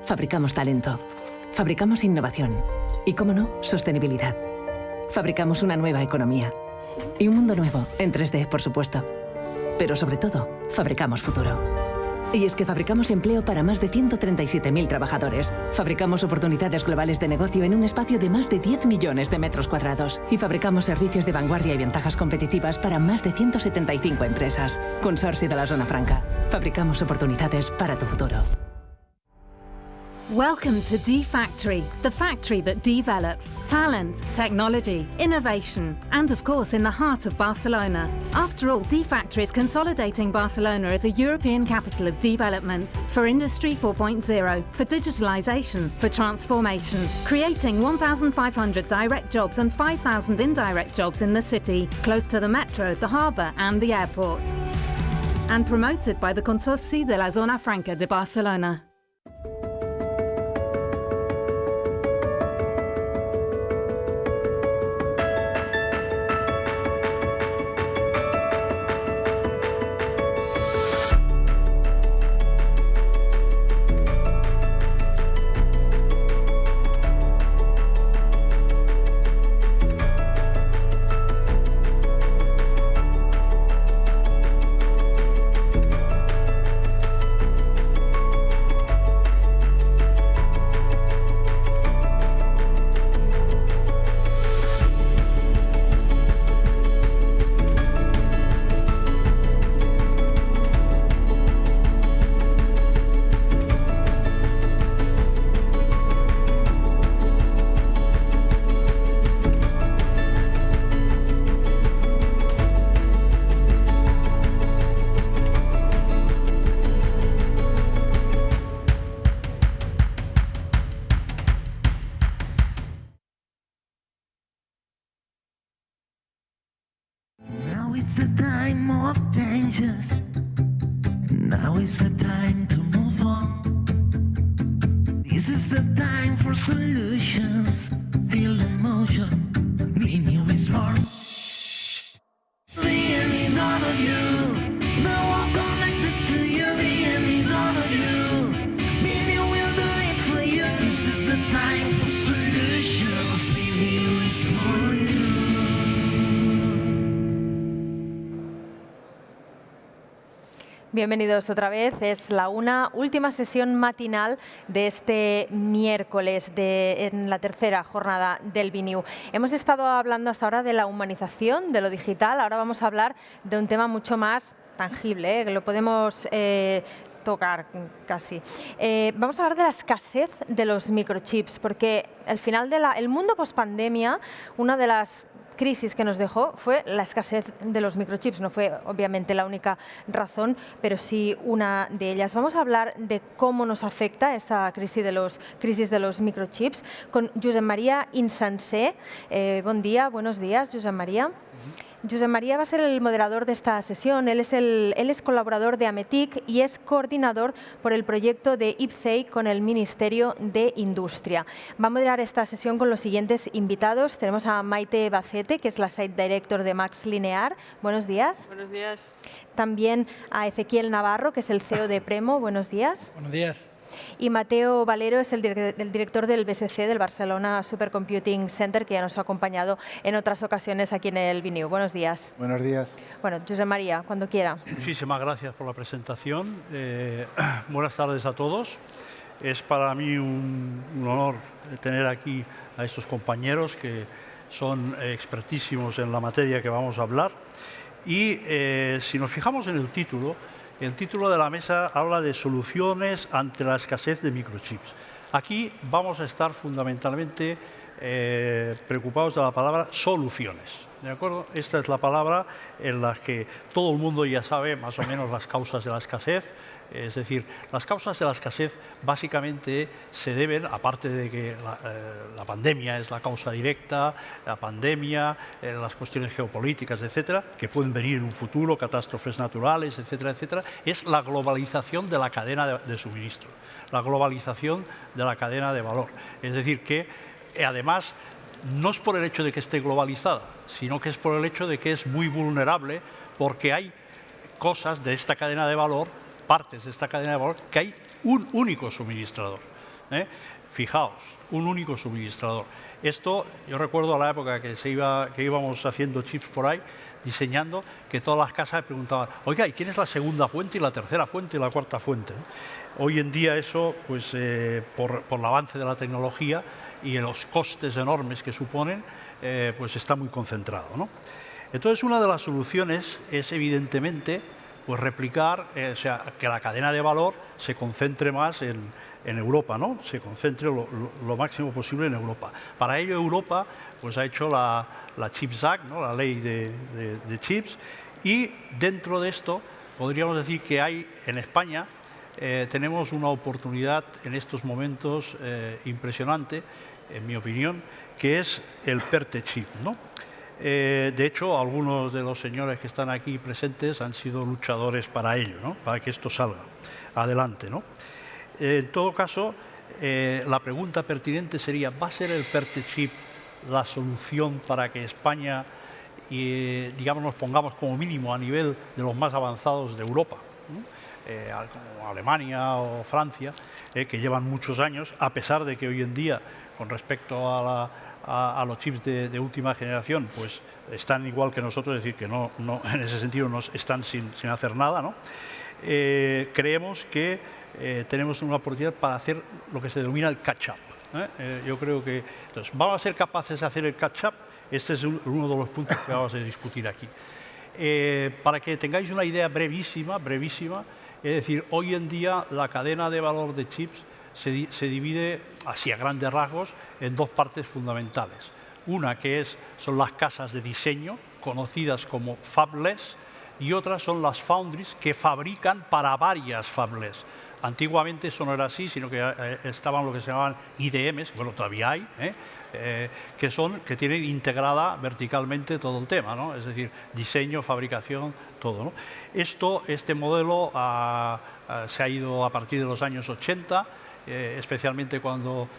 Fabricamos talento. Fabricamos innovación. Y, cómo no, sostenibilidad. Fabricamos una nueva economía. Y un mundo nuevo, en 3D, por supuesto. Pero sobre todo, fabricamos futuro. Y es que fabricamos empleo para más de 137.000 trabajadores. Fabricamos oportunidades globales de negocio en un espacio de más de 10 millones de metros cuadrados. Y fabricamos servicios de vanguardia y ventajas competitivas para más de 175 empresas. Consorcio de la Zona Franca. Fabricamos oportunidades para tu futuro. Welcome to D-Factory, the factory that develops talent, technology, innovation, and of course in the heart of Barcelona. After all, D-Factory is consolidating Barcelona as a European capital of development for Industry 4.0, for digitalization, for transformation, creating 1,500 direct jobs and 5,000 indirect jobs in the city, close to the metro, the harbour and the airport. And promoted by the Consorci de la Zona Franca de Barcelona. It's the time of changes. Now is the time to move on. This is the time for solutions. Feel the motion. Be new is born. Me and me, none of you. Now I'm connected to you. Me and me, none of you. Me new will do it for you. This is the time for solutions. Be new is for you. Bienvenidos otra vez. Es la última sesión matinal de este miércoles en la tercera jornada del BNew. Hemos estado hablando hasta ahora de la humanización, de lo digital. Ahora vamos a hablar de un tema mucho más tangible, que lo podemos tocar casi. Vamos a hablar de la escasez de los microchips, porque al final del mundo pospandemia, una de las crisis que nos dejó fue la escasez de los microchips. No fue obviamente la única razón, pero sí una de ellas. Vamos a hablar de cómo nos afecta esta crisis de los microchips con Josep Maria Insensé. Buenos días, Josep Maria. Josep Maria va a ser el moderador de esta sesión. Él es colaborador de Ametic y es coordinador por el proyecto de IPCEI con el Ministerio de Industria. Va a moderar esta sesión con los siguientes invitados. Tenemos a Maite Bacete, que es la Site Director de Max Linear. Buenos días. Buenos días. También a Ezequiel Navarro, que es el CEO de Premo. Buenos días. Buenos días. Y Mateo Valero es el director del BSC, del Barcelona Supercomputing Center, que ya nos ha acompañado en otras ocasiones aquí en el BNew. Buenos días. Buenos días. Bueno, Josep Maria, cuando quiera. Muchísimas gracias por la presentación. Buenas tardes a todos. Es para mí un honor tener aquí a estos compañeros que son expertísimos en la materia que vamos a hablar. Y si nos fijamos en el título de la mesa habla de soluciones ante la escasez de microchips. Aquí vamos a estar fundamentalmente preocupados de la palabra soluciones. ¿De acuerdo? Esta es la palabra en la que todo el mundo ya sabe más o menos las causas de la escasez. Es decir, las causas de la escasez básicamente se deben, aparte de que la pandemia es la causa directa, la pandemia, las cuestiones geopolíticas, etcétera, que pueden venir en un futuro, catástrofes naturales, etcétera, etcétera, es la globalización de la cadena de suministro, la globalización de la cadena de valor. Es decir, que además no es por el hecho de que esté globalizada, sino que es por el hecho de que es muy vulnerable, porque hay cosas de esta cadena de valor, partes de esta cadena de valor, que hay un único suministrador. Fijaos, un único suministrador. Esto, yo recuerdo a la época que íbamos haciendo chips por ahí, diseñando, que todas las casas preguntaban, oiga, ¿y quién es la segunda fuente y la tercera fuente y la cuarta fuente? Hoy en día eso, pues por el avance de la tecnología y los costes enormes que suponen, pues está muy concentrado, ¿no? Entonces, una de las soluciones es, evidentemente, pues replicar, o sea, que la cadena de valor se concentre más en Europa, ¿no? Se concentre lo máximo posible en Europa. Para ello, Europa pues ha hecho la Chips Act, ¿no? La ley de chips, y dentro de esto podríamos decir que hay en España tenemos una oportunidad en estos momentos impresionante, en mi opinión, que es el PERTE chip, ¿no? De hecho, algunos de los señores que están aquí presentes han sido luchadores para ello, ¿no? Para que esto salga adelante, ¿no? En todo caso, la pregunta pertinente sería, ¿va a ser el PERTE chip la solución para que España, digamos, nos pongamos como mínimo a nivel de los más avanzados de Europa, ¿no? Como Alemania o Francia, que llevan muchos años, a pesar de que hoy en día, con respecto a los chips de última generación, pues están igual que nosotros, es decir, que no en ese sentido están sin hacer nada, ¿no? Creemos que tenemos una oportunidad para hacer lo que se denomina el catch-up. Yo creo que entonces, vamos a ser capaces de hacer el catch-up. Este es uno de los puntos que vamos a discutir aquí. Para que tengáis una idea brevísima, es decir, hoy en día la cadena de valor de chips se divide, así a grandes rasgos, en dos partes fundamentales. Una que son las casas de diseño, conocidas como fabless, y otras son las foundries, que fabrican para varias fabless. Antiguamente eso no era así, sino que estaban lo que se llamaban IDMs, que bueno, todavía hay, que tienen integrada verticalmente todo el tema, ¿no? Es decir, diseño, fabricación, todo, ¿no? Este modelo se ha ido a partir de los años 80, especialmente cuando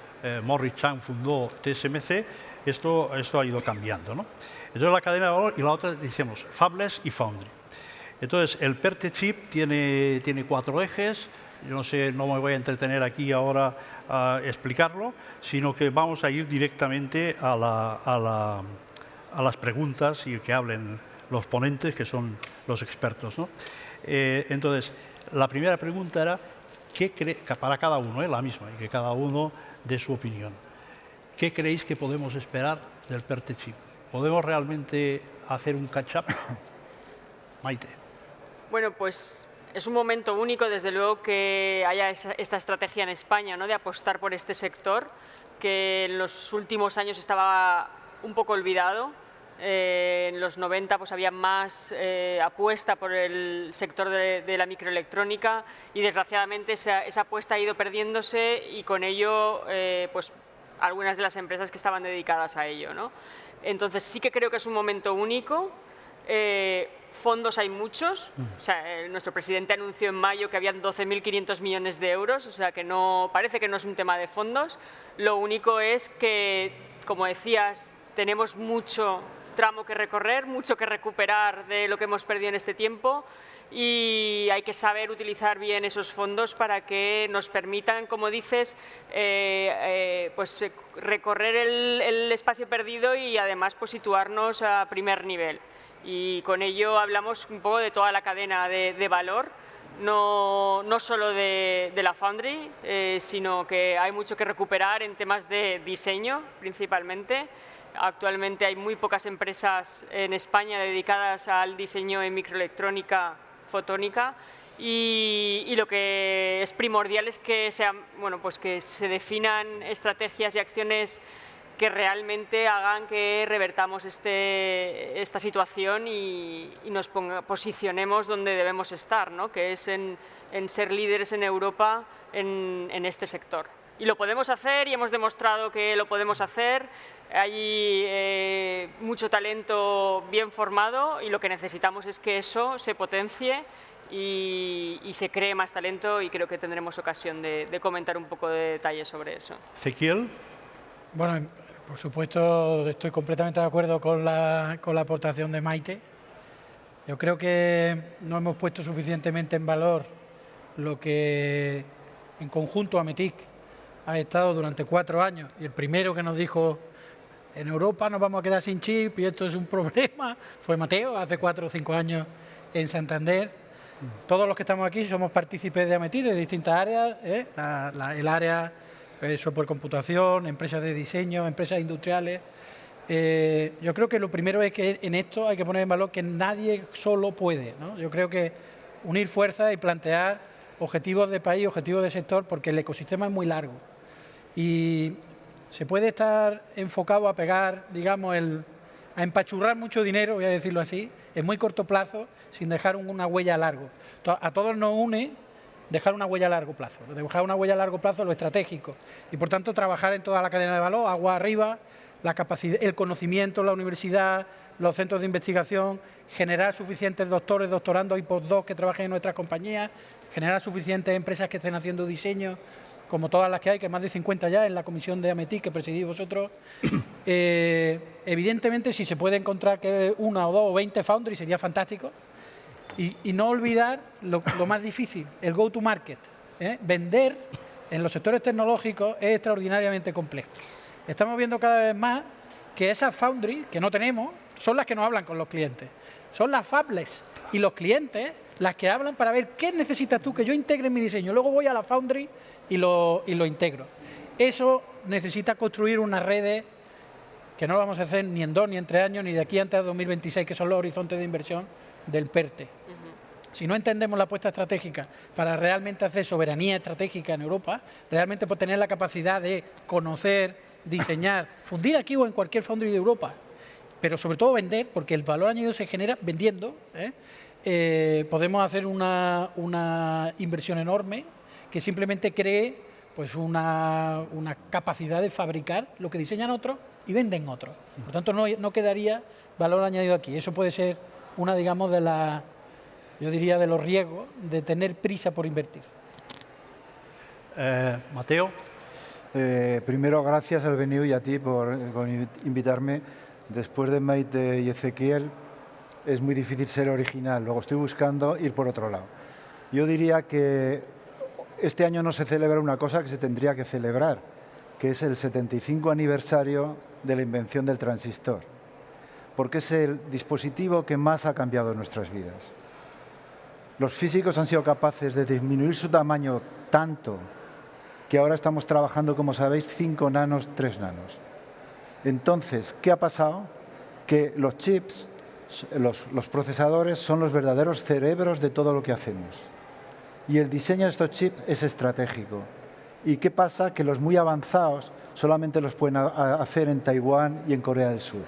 Morris Chang fundó TSMC, esto ha ido cambiando, ¿no? Entonces la cadena de valor y la otra, decimos, fabless y foundry. Entonces el PERTE chip tiene 4 ejes. Yo no sé, no me voy a entretener aquí ahora a explicarlo, sino que vamos a ir directamente a las preguntas y que hablen los ponentes, que son los expertos, ¿no? Entonces, la primera pregunta era, para cada uno, la misma, y que cada uno dé su opinión. ¿Qué creéis que podemos esperar del PERTE chip? ¿Podemos realmente hacer un catch-up? Maite. Bueno, pues es un momento único, desde luego, que haya esta estrategia en España, ¿no?, de apostar por este sector, que en los últimos años estaba un poco olvidado. En los 90 pues había más apuesta por el sector de la microelectrónica y desgraciadamente esa apuesta ha ido perdiéndose y con ello pues algunas de las empresas que estaban dedicadas a ello, ¿no? Entonces sí que creo que es un momento único. Fondos hay muchos, o sea, nuestro presidente anunció en mayo que habían 12.500 millones de euros, o sea que parece que no es un tema de fondos. Lo único es que, como decías, tenemos mucho tramo que recorrer, mucho que recuperar de lo que hemos perdido en este tiempo y hay que saber utilizar bien esos fondos para que nos permitan, como dices, pues recorrer el espacio perdido y además pues situarnos a primer nivel. Y con ello hablamos un poco de toda la cadena de valor, no solo de la foundry, sino que hay mucho que recuperar en temas de diseño principalmente. Actualmente hay muy pocas empresas en España dedicadas al diseño en microelectrónica fotónica y lo que es primordial es que que se definan estrategias y acciones que realmente hagan que revertamos esta situación y nos posicionemos donde debemos estar, ¿no?, que es en ser líderes en Europa en este sector. Y lo podemos hacer y hemos demostrado que lo podemos hacer. Hay mucho talento bien formado y lo que necesitamos es que eso se potencie y se cree más talento y creo que tendremos ocasión de comentar un poco de detalle sobre eso. Ezequiel. Bueno, por supuesto estoy completamente de acuerdo con la aportación de Maite. Yo creo que no hemos puesto suficientemente en valor lo que en conjunto AMETIC ha estado durante 4 años y el primero que nos dijo en Europa nos vamos a quedar sin chip y esto es un problema fue Mateo, hace 4 o 5 años en Santander. Todos los que estamos aquí somos partícipes de AMETI de distintas áreas, el área software computación, empresas de diseño, empresas industriales. Yo creo que lo primero es que en esto hay que poner en valor que nadie solo puede, ¿no? Yo creo que unir fuerzas y plantear objetivos de país, objetivos de sector, porque el ecosistema es muy largo. Y se puede estar enfocado a pegar, digamos, a empachurrar mucho dinero, voy a decirlo así, en muy corto plazo, sin dejar una huella a largo. A todos nos une dejar una huella a largo plazo, dejar una huella a largo plazo lo estratégico. Y por tanto trabajar en toda la cadena de valor, agua arriba, la capacidad, el conocimiento, la universidad, los centros de investigación, generar suficientes doctores, doctorandos y postdocs que trabajen en nuestras compañías, generar suficientes empresas que estén haciendo diseño, como todas las que hay, que más de 50 ya en la comisión de AMETI que presidís vosotros. Evidentemente, si se puede encontrar que 1 o 2 o 20 foundries sería fantástico. Y no olvidar lo más difícil, el go-to-market. Vender en los sectores tecnológicos es extraordinariamente complejo. Estamos viendo cada vez más que esas foundries que no tenemos son las que nos hablan con los clientes. Son las fabless y los clientes las que hablan para ver qué necesitas tú que yo integre en mi diseño. Luego voy a la foundry y lo integro. Eso necesita construir unas redes que no lo vamos a hacer ni en 2 ni en 3 años, ni de aquí antes de 2026, que son los horizontes de inversión del PERTE. Si no entendemos la apuesta estratégica para realmente hacer soberanía estratégica en Europa, realmente por tener la capacidad de conocer, diseñar, fundir aquí o en cualquier foundry de Europa, pero sobre todo vender, porque el valor añadido se genera vendiendo, podemos hacer una inversión enorme que simplemente cree pues una capacidad de fabricar lo que diseñan otros y venden otros. Por tanto, no quedaría valor añadido aquí. Eso puede ser una, digamos, yo diría, de los riesgos de tener prisa por invertir. Mateo. Primero, gracias al BNIU y a ti por invitarme. Después de Maite y Ezequiel, es muy difícil ser original. Luego estoy buscando ir por otro lado. Yo diría que este año no se celebra una cosa que se tendría que celebrar, que es el 75 aniversario de la invención del transistor, porque es el dispositivo que más ha cambiado en nuestras vidas. Los físicos han sido capaces de disminuir su tamaño tanto que ahora estamos trabajando, como sabéis, 5 nanos, 3 nanos. Entonces, ¿qué ha pasado? Que los chips, los procesadores, son los verdaderos cerebros de todo lo que hacemos. Y el diseño de estos chips es estratégico. ¿Y qué pasa? Que los muy avanzados solamente los pueden hacer en Taiwán y en Corea del Sur.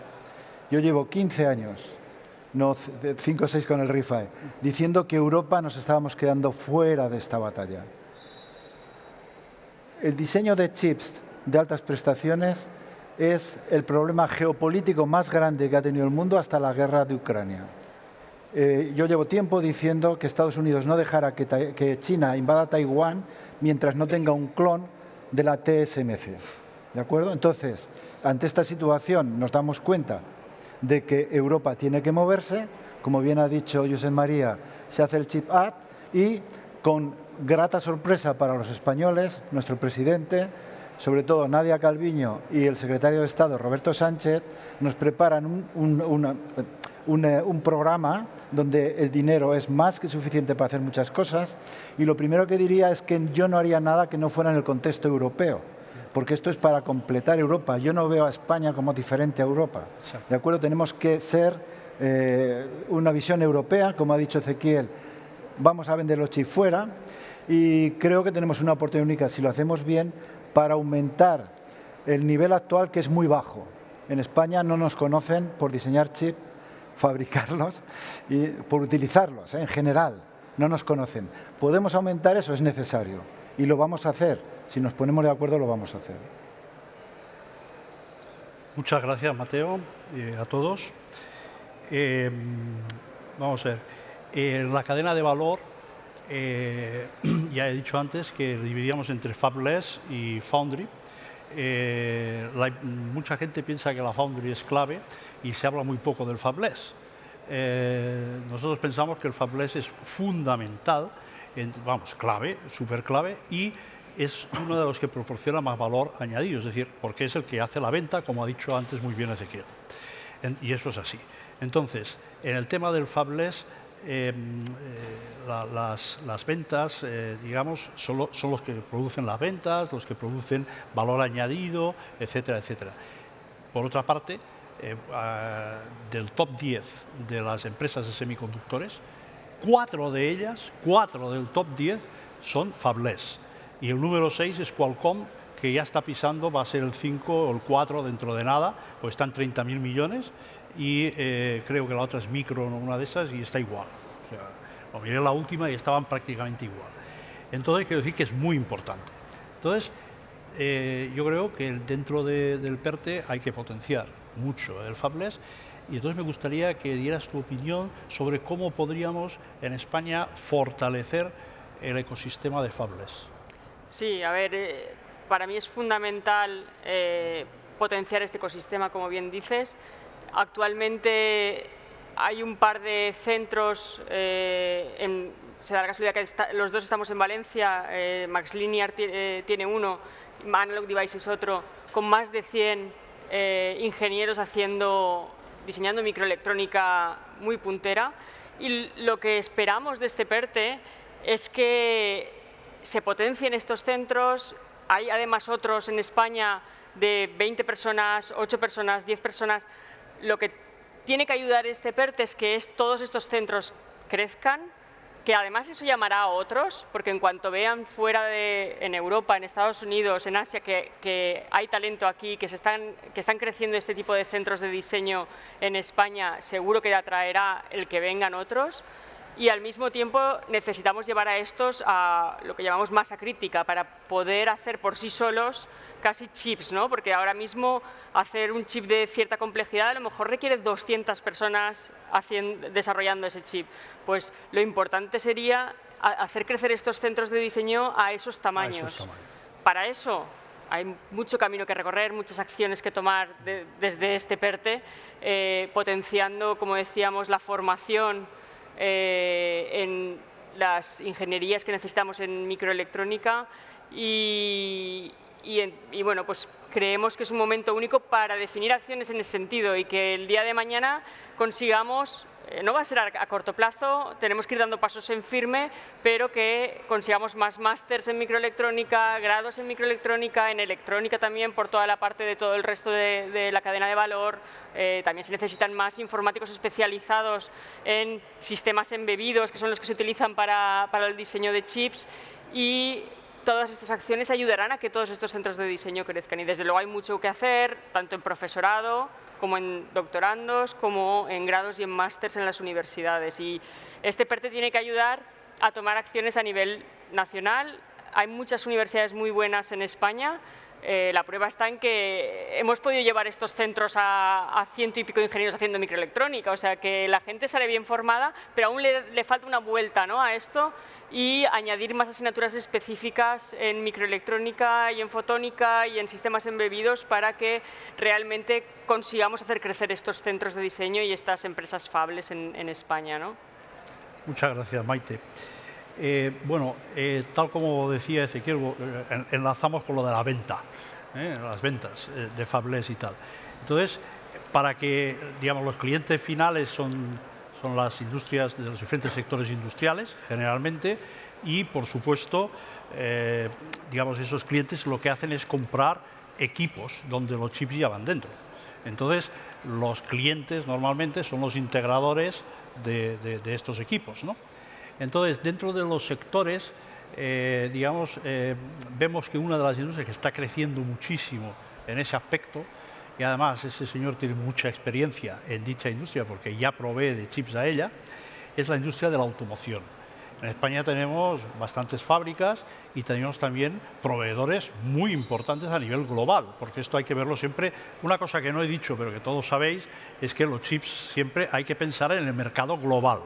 Yo llevo 15 años, no 5 o 6 con el RIFAE, diciendo que Europa nos estábamos quedando fuera de esta batalla. El diseño de chips de altas prestaciones es el problema geopolítico más grande que ha tenido el mundo hasta la guerra de Ucrania. Yo llevo tiempo diciendo que Estados Unidos no dejará que China invada Taiwán mientras no tenga un clon de la TSMC. ¿De acuerdo? Entonces, ante esta situación nos damos cuenta de que Europa tiene que moverse. Como bien ha dicho Josep María, se hace el Chip Act y con grata sorpresa para los españoles, nuestro presidente, sobre todo Nadia Calviño y el secretario de Estado, Roberto Sánchez, nos preparan un programa donde el dinero es más que suficiente para hacer muchas cosas. Y lo primero que diría es que yo no haría nada que no fuera en el contexto europeo, porque esto es para completar Europa. Yo no veo a España como diferente a Europa. ¿De acuerdo? Tenemos que ser una visión europea, como ha dicho Ezequiel. Vamos a vender los chips fuera y creo que tenemos una oportunidad única, si lo hacemos bien, para aumentar el nivel actual, que es muy bajo. En España no nos conocen por diseñar chips, fabricarlos y por utilizarlos, en general. No nos conocen. ¿Podemos aumentar eso? Es necesario. Y lo vamos a hacer. Si nos ponemos de acuerdo, lo vamos a hacer. Muchas gracias, Mateo, a todos. Vamos a ver. La cadena de valor, ya he dicho antes que dividíamos entre fabless y foundry. Mucha gente piensa que la foundry es clave y se habla muy poco del fabless. Nosotros pensamos que el fabless es fundamental, vamos, clave, súper clave, y es uno de los que proporciona más valor añadido, es decir, porque es el que hace la venta, como ha dicho antes muy bien Ezequiel. Y eso es así. Entonces, en el tema del fabless, las ventas, digamos, son los que producen las ventas, los que producen valor añadido, etcétera, etcétera. Por otra parte, del top 10 de las empresas de semiconductores, 4 de ellas, 4 del top 10 son fabless. Y el número 6 es Qualcomm, que ya está pisando, va a ser el 5 o el 4 dentro de nada, pues están 30.000 millones y creo que la otra es Micron o una de esas y está igual. O sea, lo miré la última y estaban prácticamente igual. Entonces, quiero decir que es muy importante. Entonces, yo creo que dentro del PERTE hay que potenciar mucho el fabless y entonces me gustaría que dieras tu opinión sobre cómo podríamos en España fortalecer el ecosistema de fabless. Sí, a ver, para mí es fundamental potenciar este ecosistema, como bien dices. Actualmente hay un par de centros, se da la casualidad que los dos estamos en Valencia, MaxLinear tiene uno, Analog Devices otro, con más de 100 ingenieros diseñando microelectrónica muy puntera. Y lo que esperamos de este PERTE es que se potencien estos centros. Hay además otros en España de 20 personas, 8 personas, 10 personas. Lo que tiene que ayudar este PERTE es que todos estos centros crezcan, que además eso llamará a otros, porque en cuanto vean fuera en Europa, en Estados Unidos, en Asia, que hay talento aquí, que están creciendo este tipo de centros de diseño en España, seguro que atraerá el que vengan otros. Y al mismo tiempo necesitamos llevar a estos a lo que llamamos masa crítica para poder hacer por sí solos casi chips, ¿no? Porque ahora mismo hacer un chip de cierta complejidad a lo mejor requiere 200 personas desarrollando ese chip. Pues lo importante sería hacer crecer estos centros de diseño a esos tamaños. Para eso hay mucho camino que recorrer, muchas acciones que tomar desde este PERTE, potenciando, como decíamos, la formación en las ingenierías que necesitamos en microelectrónica y bueno, pues creemos que es un momento único para definir acciones en ese sentido y que el día de mañana consigamos, no va a ser a corto plazo, tenemos que ir dando pasos en firme, pero que consigamos más másters en microelectrónica, grados en microelectrónica, en electrónica también, por toda la parte de todo el resto de la cadena de valor. También se necesitan más informáticos especializados en sistemas embebidos, que son los que se utilizan para el diseño de chips, y todas estas acciones ayudarán a que todos estos centros de diseño crezcan. Y desde luego hay mucho que hacer, tanto en profesorado, como en doctorandos, como en grados y en másters en las universidades. Y este PERTE tiene que ayudar a tomar acciones a nivel nacional. Hay muchas universidades muy buenas en España. La prueba está en que hemos podido llevar estos centros a 100 y pico de ingenieros haciendo microelectrónica, o sea que la gente sale bien formada, pero aún le falta una vuelta, ¿no?, a esto, y añadir más asignaturas específicas en microelectrónica y en fotónica y en sistemas embebidos para que realmente consigamos hacer crecer estos centros de diseño y estas empresas fables en España, ¿no? Muchas gracias, Maite. Bueno, tal como decía Ezequiel, enlazamos con lo de la venta, las ventas de fabless y tal. Entonces, para que, digamos, los clientes finales son las industrias de los diferentes sectores industriales, generalmente, y, por supuesto, digamos, esos clientes lo que hacen es comprar equipos donde los chips ya van dentro. Entonces, los clientes normalmente son los integradores de estos equipos, ¿no? Entonces, dentro de los sectores, digamos, vemos que una de las industrias que está creciendo muchísimo en ese aspecto, y además ese señor tiene mucha experiencia en dicha industria porque ya provee de chips a ella, es la industria de la automoción. En España tenemos bastantes fábricas y tenemos también proveedores muy importantes a nivel global, porque esto hay que verlo siempre. Una cosa que no he dicho, pero que todos sabéis, es que los chips siempre hay que pensar en el mercado global.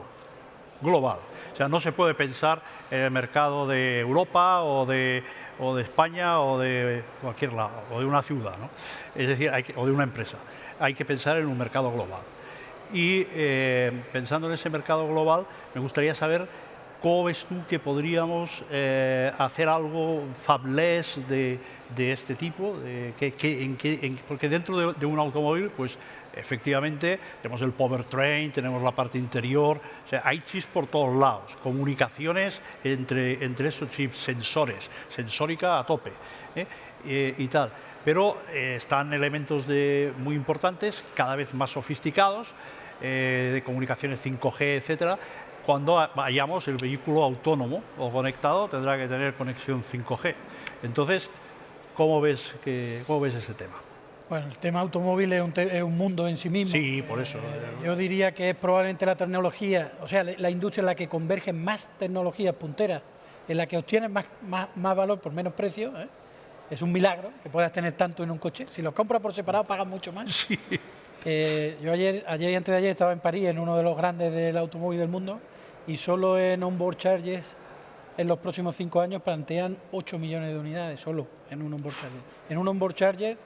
Global. O sea, no se puede pensar en el mercado de Europa o de España o de cualquier lado, o de una ciudad, ¿no? Es decir, o de una empresa. Hay que pensar en un mercado global. Y pensando en ese mercado global, me gustaría saber ¿cómo ves tú que podríamos hacer algo fabless de este tipo? Porque dentro de un automóvil, pues efectivamente tenemos el powertrain, tenemos la parte interior, o sea, hay chips por todos lados, comunicaciones entre esos chips, sensórica a tope y tal. Pero están elementos muy importantes, cada vez más sofisticados, de comunicaciones 5G, etcétera. Cuando vayamos, el vehículo autónomo o conectado tendrá que tener conexión 5G. Entonces, ¿cómo ves ese tema? Bueno, el tema automóvil es un mundo en sí mismo. Sí, por eso. Yo diría que es probablemente la tecnología, o sea, la industria en la que convergen más tecnologías punteras, en la que obtienes más valor por menos precio. Es un milagro que puedas tener tanto en un coche. Si los compras por separado, pagas mucho más. Sí. Yo ayer y antes de ayer estaba en París, en uno de los grandes del automóvil del mundo, y solo en onboard chargers, en los próximos 5 años, plantean 8 millones de unidades, solo en un onboard charger. En un onboard charger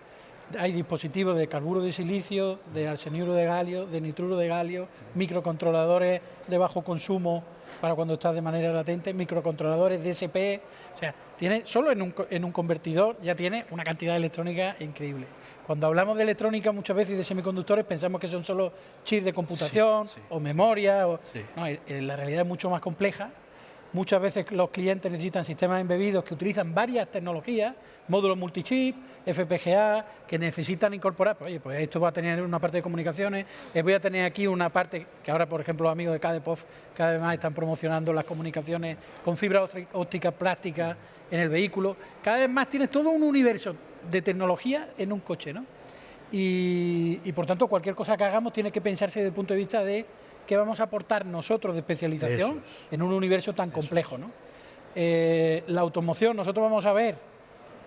hay dispositivos de carburo de silicio, de arsenuro de galio, de nitruro de galio, microcontroladores de bajo consumo para cuando estás de manera latente, microcontroladores DSP, o sea, solo en un convertidor ya tiene una cantidad de electrónica increíble. Cuando hablamos de electrónica muchas veces y de semiconductores pensamos que son solo chips de computación o memoria, no, la realidad es mucho más compleja. Muchas veces los clientes necesitan sistemas embebidos que utilizan varias tecnologías, módulos multichip, FPGA, que necesitan incorporar. Oye, pues esto va a tener una parte de comunicaciones, voy a tener aquí una parte que ahora, por ejemplo, los amigos de KDPOF cada vez más están promocionando las comunicaciones con fibra óptica plástica en el vehículo. Cada vez más tienes todo un universo de tecnología en un coche, ¿no? Y por tanto, cualquier cosa que hagamos tiene que pensarse desde el punto de vista de qué vamos a aportar nosotros de especialización en un universo tan complejo, ¿no? La automoción, nosotros vamos a ver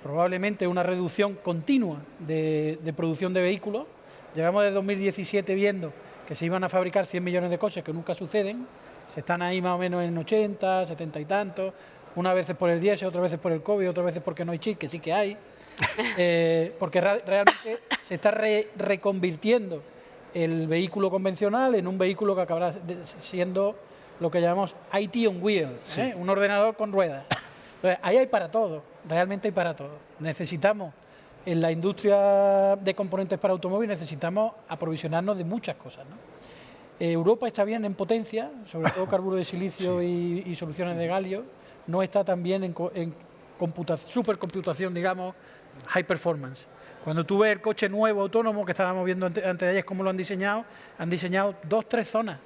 probablemente una reducción continua de producción de vehículos. Llevamos desde 2017 viendo que se iban a fabricar 100 millones de coches, que nunca suceden. Se están ahí más o menos en 80, 70 y tantos. Unas veces por el diésel, otras veces por el COVID, otras veces porque no hay chip, que sí que hay. Porque realmente se está reconvirtiendo el vehículo convencional en un vehículo que acabará siendo lo que llamamos IT on wheel, un ordenador con ruedas. Entonces, ahí hay para todo, realmente hay para todo. Necesitamos, en la industria de componentes para automóviles, necesitamos aprovisionarnos de muchas cosas, ¿no? Europa está bien en potencia, sobre todo carburo de silicio y soluciones de galio. No está tan bien en supercomputación, digamos, high performance. Cuando tú ves el coche nuevo autónomo que estábamos viendo antes de ayer, cómo lo han diseñado 2-3 zonas,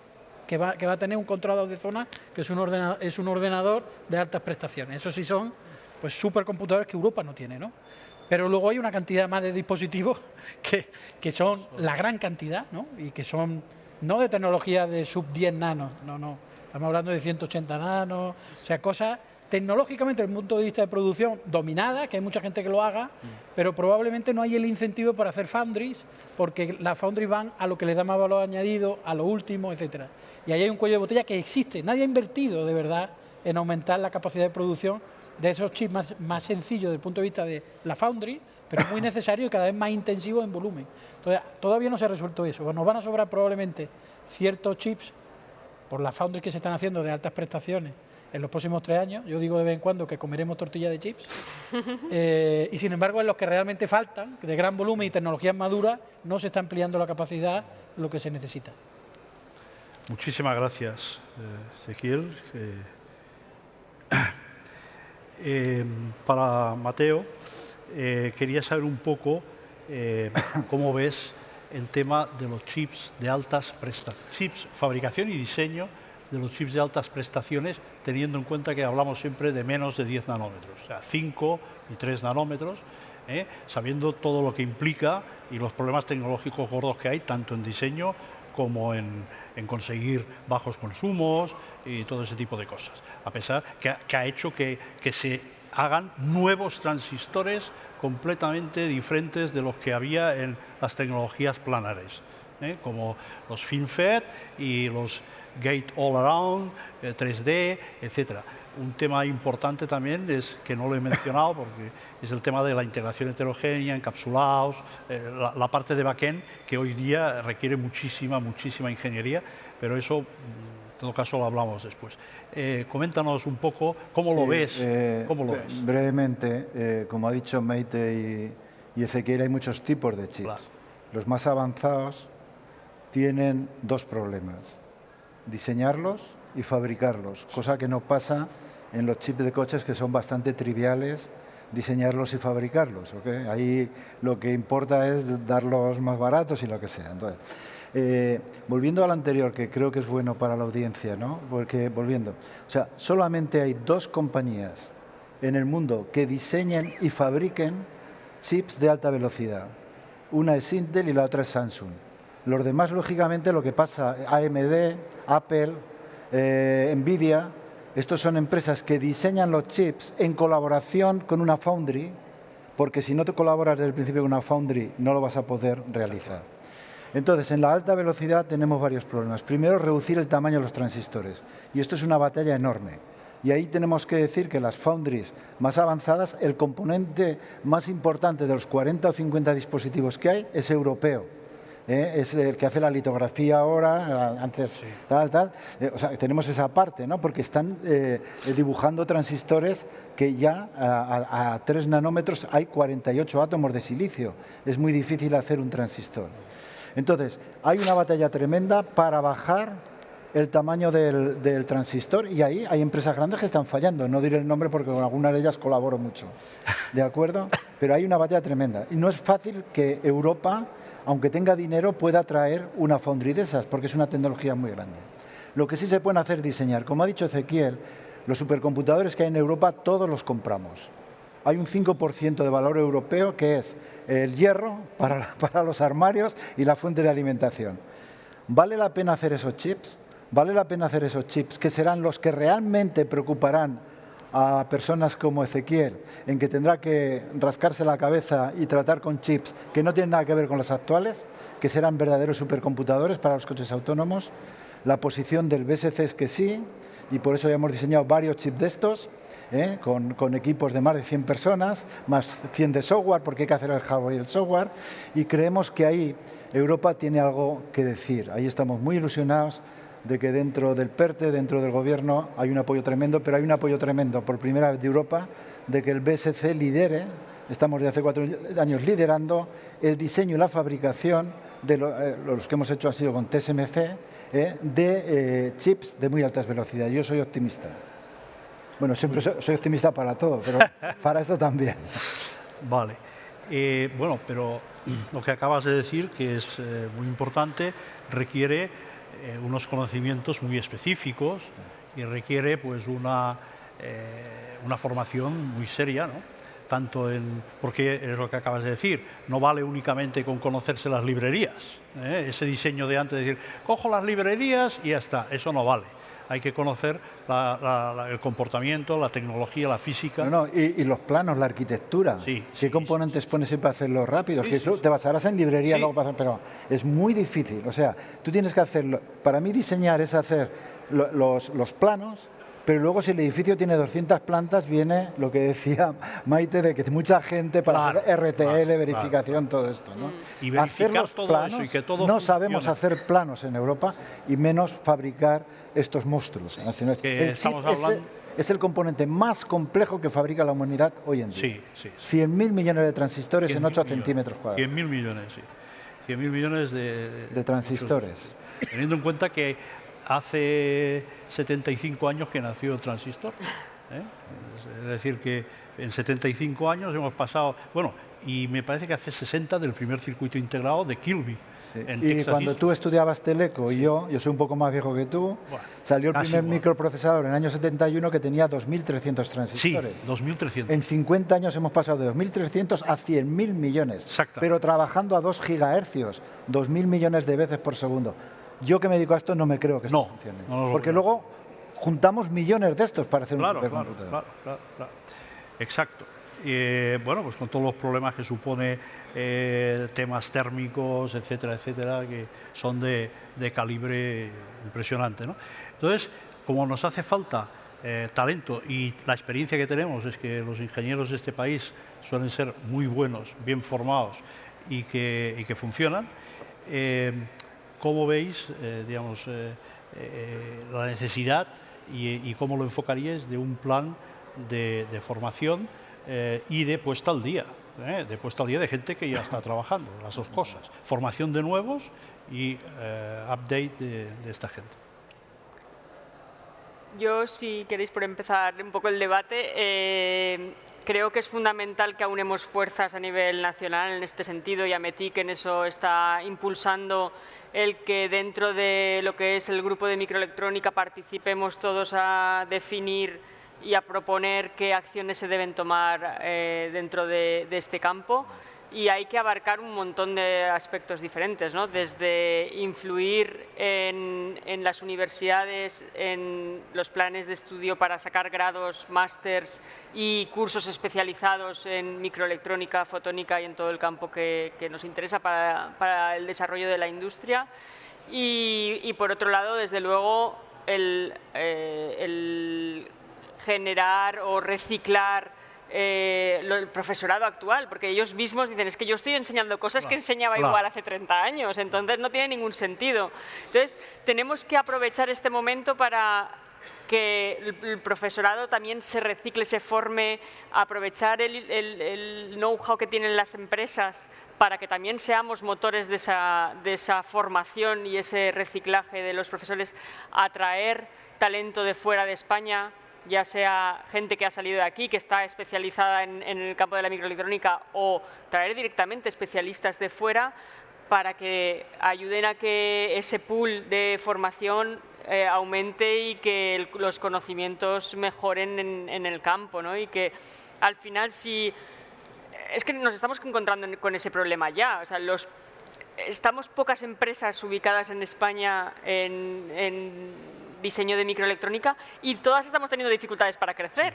que va a tener un controlador de zonas, que es un ordenador de altas prestaciones. Eso sí son pues supercomputadores que Europa no tiene, ¿no? Pero luego hay una cantidad más de dispositivos que son la gran cantidad, ¿no? Y que son no de tecnología de sub 10 nanos, no. Estamos hablando de 180 nanos, o sea, cosas tecnológicamente, desde el punto de vista de producción, dominada, que hay mucha gente que lo haga, pero probablemente no hay el incentivo para hacer foundries, porque las foundries van a lo que les da más valor añadido, a lo último, etcétera. Y ahí hay un cuello de botella que existe. Nadie ha invertido, de verdad, en aumentar la capacidad de producción de esos chips más sencillos desde el punto de vista de la foundry, pero muy necesario y cada vez más intensivo en volumen. Entonces, todavía no se ha resuelto eso. Nos van a sobrar probablemente ciertos chips por las foundries que se están haciendo de altas prestaciones en los próximos 3 años. Yo digo de vez en cuando que comeremos tortilla de chips. Y sin embargo, en los que realmente faltan, de gran volumen y tecnologías maduras, no se está ampliando la capacidad, lo que se necesita. Muchísimas gracias, Ezequiel. Para Mateo, quería saber un poco cómo ves el tema de los chips de altas prestaciones, fabricación y diseño de los chips de altas prestaciones, teniendo en cuenta que hablamos siempre de menos de 10 nanómetros, o sea, 5 y 3 nanómetros, sabiendo todo lo que implica y los problemas tecnológicos gordos que hay, tanto en diseño como en conseguir bajos consumos y todo ese tipo de cosas. A pesar que ha hecho que se hagan nuevos transistores completamente diferentes de los que había en las tecnologías planares, como los FinFET y los Gate All Around, 3D, etcétera. Un tema importante también es, que no lo he mencionado, porque es el tema de la integración heterogénea, encapsulados, la parte de backend, que hoy día requiere muchísima ingeniería, pero eso todo caso lo hablamos después. Coméntanos un poco cómo lo ves. ¿Cómo lo ves? Brevemente, como ha dicho Maite y Ezequiel, hay muchos tipos de chips. Claro. Los más avanzados tienen dos problemas: diseñarlos y fabricarlos, cosa que no pasa en los chips de coches, que son bastante triviales diseñarlos y fabricarlos. ¿Okay? Ahí lo que importa es darlos más baratos y lo que sea. Entonces, volviendo al anterior, que creo que es bueno para la audiencia, ¿no? Porque, o sea, solamente hay dos compañías en el mundo que diseñen y fabriquen chips de alta velocidad. Una es Intel y la otra es Samsung. Los demás, lógicamente, lo que pasa, AMD, Apple, Nvidia, estos son empresas que diseñan los chips en colaboración con una foundry, porque si no te colaboras desde el principio con una foundry, no lo vas a poder realizar. Entonces, en la alta velocidad tenemos varios problemas. Primero, reducir el tamaño de los transistores. Y esto es una batalla enorme. Y ahí tenemos que decir que las foundries más avanzadas, el componente más importante de los 40 o 50 dispositivos que hay es europeo. Es el que hace la litografía ahora, antes sí. O sea, tenemos esa parte, ¿no? Porque están dibujando transistores que ya a 3 nanómetros hay 48 átomos de silicio. Es muy difícil hacer un transistor. Entonces, hay una batalla tremenda para bajar el tamaño del transistor, y ahí hay empresas grandes que están fallando. No diré el nombre porque con algunas de ellas colaboro mucho, ¿de acuerdo? Pero hay una batalla tremenda. Y no es fácil que Europa, aunque tenga dinero, pueda traer una foundry de esas, porque es una tecnología muy grande. Lo que sí se pueden hacer es diseñar. Como ha dicho Ezequiel, los supercomputadores que hay en Europa, todos los compramos. Hay un 5% de valor europeo, que es el hierro para los armarios y la fuente de alimentación. ¿Vale la pena hacer esos chips? ¿Vale la pena hacer esos chips, que serán los que realmente preocuparán a personas como Ezequiel, en que tendrá que rascarse la cabeza y tratar con chips que no tienen nada que ver con los actuales, que serán verdaderos supercomputadores para los coches autónomos? La posición del BSC es que sí, y por eso ya hemos diseñado varios chips de estos, con equipos de más de 100 personas, más 100 de software, porque hay que hacer el hardware y el software, y creemos que ahí Europa tiene algo que decir. Ahí estamos muy ilusionados de que dentro del PERTE, dentro del gobierno, hay un apoyo tremendo, pero hay un apoyo tremendo por primera vez de Europa, de que el BSC lidere, estamos desde hace 4 años liderando el diseño y la fabricación de los que hemos hecho ha sido con TSMC, de chips de muy altas velocidades. Yo soy optimista. Bueno, siempre soy optimista para todo, pero para esto también. Vale. Bueno, pero lo que acabas de decir, que es muy importante, requiere unos conocimientos muy específicos y requiere pues una formación muy seria, ¿no? Tanto porque es lo que acabas de decir, no vale únicamente con conocerse las librerías, ese diseño de antes de decir, cojo las librerías y ya está, eso no vale. Hay que conocer el comportamiento, la tecnología, la física. Y los planos, la arquitectura. Sí, ¿Qué componentes pones para hacerlo rápido? Te basarás en librería, luego pero es muy difícil. O sea, tú tienes que hacerlo. Para mí diseñar es hacer los planos, pero luego si el edificio tiene 200 plantas, viene lo que decía Maite, de que mucha gente para hacer RTL, verificación, todo esto, ¿no? Y verificar hacer los todo planos, eso y que todo no funcione. sabemos hacer planos en Europa y menos fabricar estos monstruos. El chip es el componente más complejo que fabrica la humanidad hoy en día. Sí. 100.000 millones de transistores en 8 centímetros cuadrados. 100.000 millones, sí. 100.000 millones de transistores. Teniendo en cuenta que hace 75 años que nació el transistor. Es decir, que en 75 años hemos pasado... Bueno, y me parece que hace 60 del primer circuito integrado de Kilby. Sí. Y cuando tú estudiabas Teleco y yo soy un poco más viejo que tú, salió el primer microprocesador en el año 71 que tenía 2.300 transistores. Sí, 2.300. En 50 años hemos pasado de 2.300 a 100.000 millones. Exacto. Pero trabajando a 2 gigahercios, 2.000 millones de veces por segundo. Yo que me dedico a esto no me creo que esto funcione. Porque luego juntamos millones de estos para hacer un supercomputador. Claro. Exacto. Bueno, pues con todos los problemas que supone temas térmicos, etcétera, que son de calibre impresionante, ¿no? Entonces, como nos hace falta talento y la experiencia que tenemos es que los ingenieros de este país suelen ser muy buenos, bien formados y que funcionan, ¿cómo veis, la necesidad y cómo lo enfocaríais de un plan de formación y de puesta al día. De puesta al día de gente que ya está trabajando, las dos cosas. Formación de nuevos y update de esta gente. Yo, si queréis, por empezar un poco el debate, creo que es fundamental que aunemos fuerzas a nivel nacional en este sentido, y AMETIC en eso está impulsando el que dentro de lo que es el grupo de microelectrónica participemos todos a definir y a proponer qué acciones se deben tomar dentro de este campo. Y hay que abarcar un montón de aspectos diferentes, ¿no? Desde influir en las universidades, en los planes de estudio para sacar grados, másters y cursos especializados en microelectrónica, fotónica y en todo el campo que nos interesa para el desarrollo de la industria. Y por otro lado, desde luego, el generar o reciclar el profesorado actual, porque ellos mismos dicen, es que yo estoy enseñando cosas que enseñaba igual hace 30 años, entonces no tiene ningún sentido. Entonces, tenemos que aprovechar este momento para que el profesorado también se recicle, se forme, aprovechar el know-how que tienen las empresas para que también seamos motores de esa formación y ese reciclaje de los profesores, atraer talento de fuera de España, ya sea gente que ha salido de aquí, que está especializada en el campo de la microelectrónica, o traer directamente especialistas de fuera para que ayuden a que ese pool de formación aumente y que los conocimientos mejoren en el campo, ¿no? Y que al final, si es que nos estamos encontrando con ese problema ya, o sea, estamos pocas empresas ubicadas en España en diseño de microelectrónica y todas estamos teniendo dificultades para crecer.